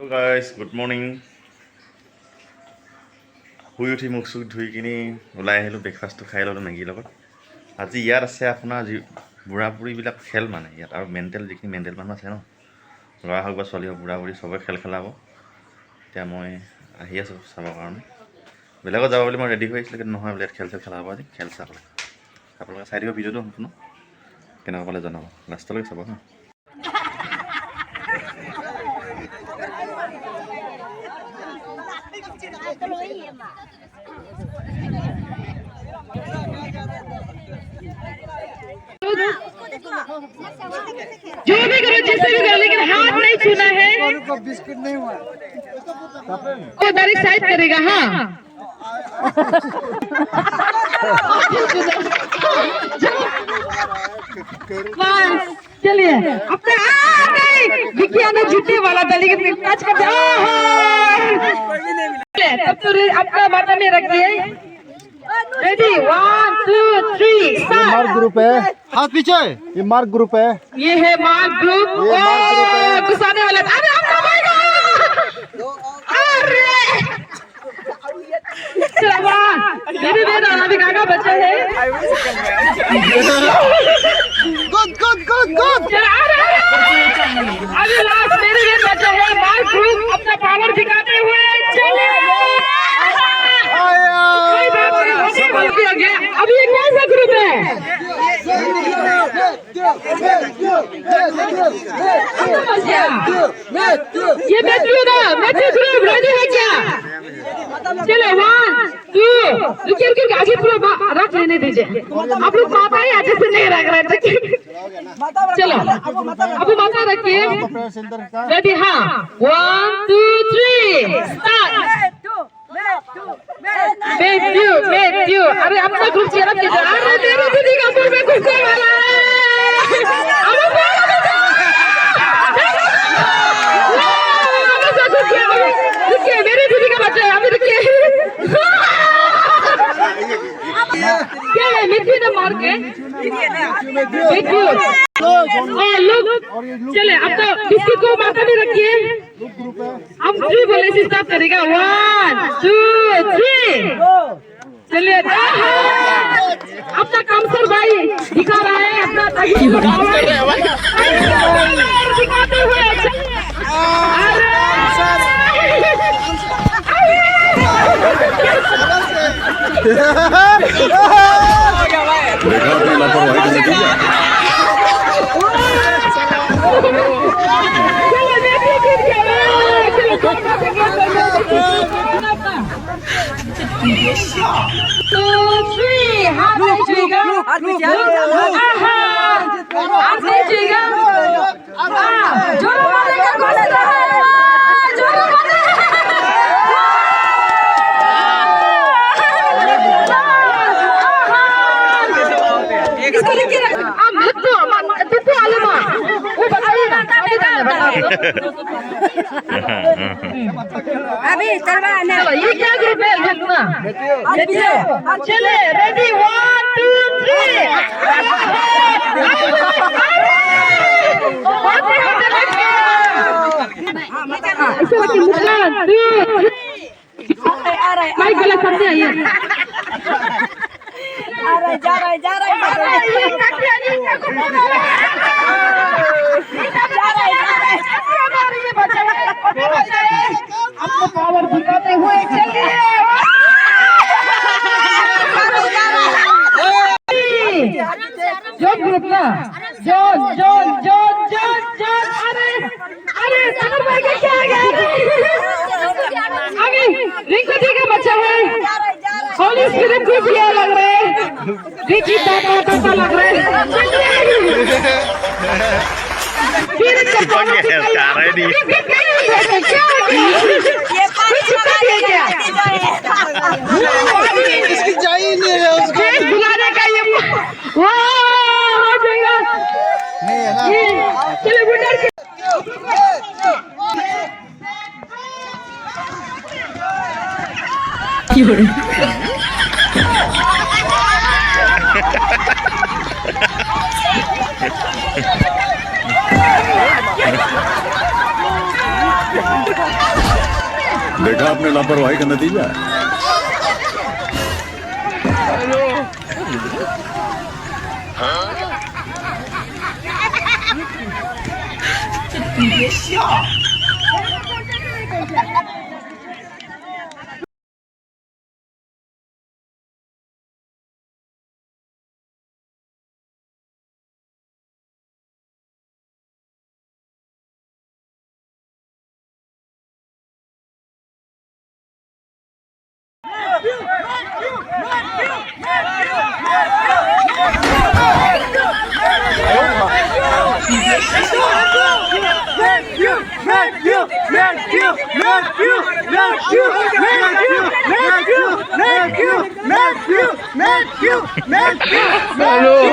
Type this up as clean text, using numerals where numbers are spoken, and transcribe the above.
Hello guys good morning. শুই উঠি মুখ চুখ ধুই কিনি ওলাই আহিলোঁ, ব্ৰেকফাষ্টটো খাই ল'লোঁ মেগীৰ লগত। আজি ইয়াত আছে আপোনাৰ বুঢ়া বুঢ়ীবিলাক খেল মানে ইয়াত, আৰু মেণ্টেল যিখিনি মেণ্টেল মানুহ আছে ন, ল'ৰা হওক বা ছোৱালী হওক বুঢ়া বুঢ়ী চবে খেল খেলাব। এতিয়া মই আহি আছোঁ চাবৰ কাৰণে। বেলেগত যাব বুলি মই ৰেডি হৈ আহিছিলোঁ, কিন্তু নহয় বোলে ইয়াত খেল খেলাব। আজি খেল চাবলৈ আপোনালোকে চাই দিব ভিডিঅ'টো সম্পূৰ্ণ, কেনেকুৱা পালে জনাব, লাষ্টলৈকে চাব হা। जो भी करो जैसे भी करो, लेकिन हाथ नहीं छूना है। बिस्किट नहीं हुआ वो डायरेक्ट साइड करेगा। हाँ चलिए अपने विज्ञान ने जूते वाला था, लेकिन टच कर तब तो अपना माथा में रखिए। रेडी 1 2 3 मार्क ग्रुप है, हाथ पीछे। ये मार्क ग्रुप है, ये है मार्क ग्रुप। घुसाने वाला। अरे अरे मेरे बेटा अभी काका बच्चा है। Good good good good. अभी लास्ट मेरे बेटा बच्चा है। मार्क ग्रुप अपना पावर दिखाते हुए चले। अभी ये कौन सा ग्रुप है? ये मैथ्यू ना, मैथ्यू ग्रुप रेडी है क्या? चलो 1 2 रुकिए रुकिए, आगे पूरा रख लेने दीजिए। आप लोग माता ही अच्छे से नहीं रख रहे थे। चलो अब माता रखिए। रेडी? हाँ 1 2 3 स्टार्ट। मैथ्यू अरे अपना ग्रुप चेयर अप कीजिए। अरे मेरे दीदी का मुंह में घुसने वाला है। रुकिए मेरी दीदी का बच्चा है, अभी रुकिए। क्या है मैथ्यू ने मार के? Matthew look. चले अब तो बिस्किट को माथा में रखिए। हम 3 बोले से स्टार्ट करेगा। 1 2 3 चलिए। अपना कामसर भाई दिखा रहा है अपना दिखाते हुए। अभी चलवाना। ये क्या ग्रुप है? चले रेडी 1 2 3 माइक गलत करते हैं ये। जा रहा आपको पावर दिखाते हुए चलिए। जोन ग्रुप ना, zone zone zone zone zone. अरे सागर भाई का क्या गया? अभी रिंकू जी का बच्चा है। होली स्पिरिट ग्रुप ये लग रहे हैं, रिची टाटा लग रहे हैं। फिर कौन है कार है नी? इसकी जा ही नहीं है उसको बुलाने का ये हो जाएगा। नहीं है ना। चलो बुलाने के देखा आपने लापरवाही का नतीजा है। Hello.